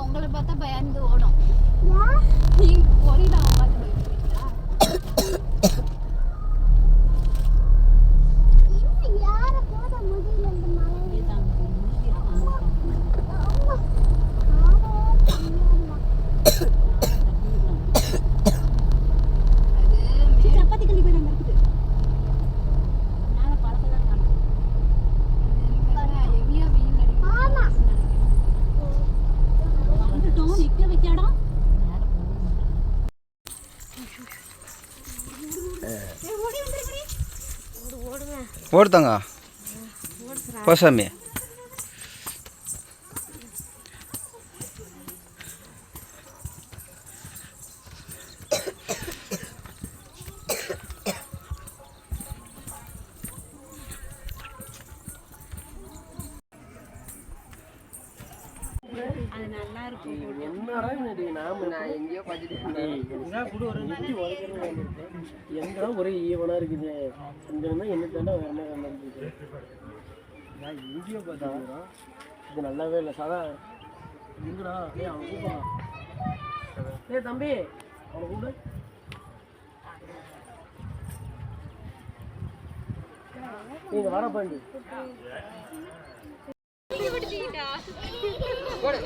உங்களை பார்த்தா பயந்து ஓடும். நீங்க கொரிலா பார்த்து பயப்படுறீங்களா? யார போட முடியல இந்த மலை தான் அது சப்பாத்தி கல்லி போய் நம்ம இருக்குது. மேல பழத்தெல்லாம் காணோம். ஹெவியா வெயில் அடிக்குது. ஆமா வந்துட்டோம். நிக்க வைக்கடா ஓடுதாங்க போசாமி. அது நல்லா இருக்கும். என்னடா நான் எங்கேயோ எங்கடா ஒரே ஈவனா இருக்குது. இங்க என்ன தாண்டா வேற மாதிரி வந்துருக்கு. நான் எங்கேயோ பார்த்தா இது நல்லாவே இல்லை. சாதா எங்கடா அவன் கூப்பிடா. தம்பி அவனை கூப்பிடு. நீங்க வர பண்ணி போடு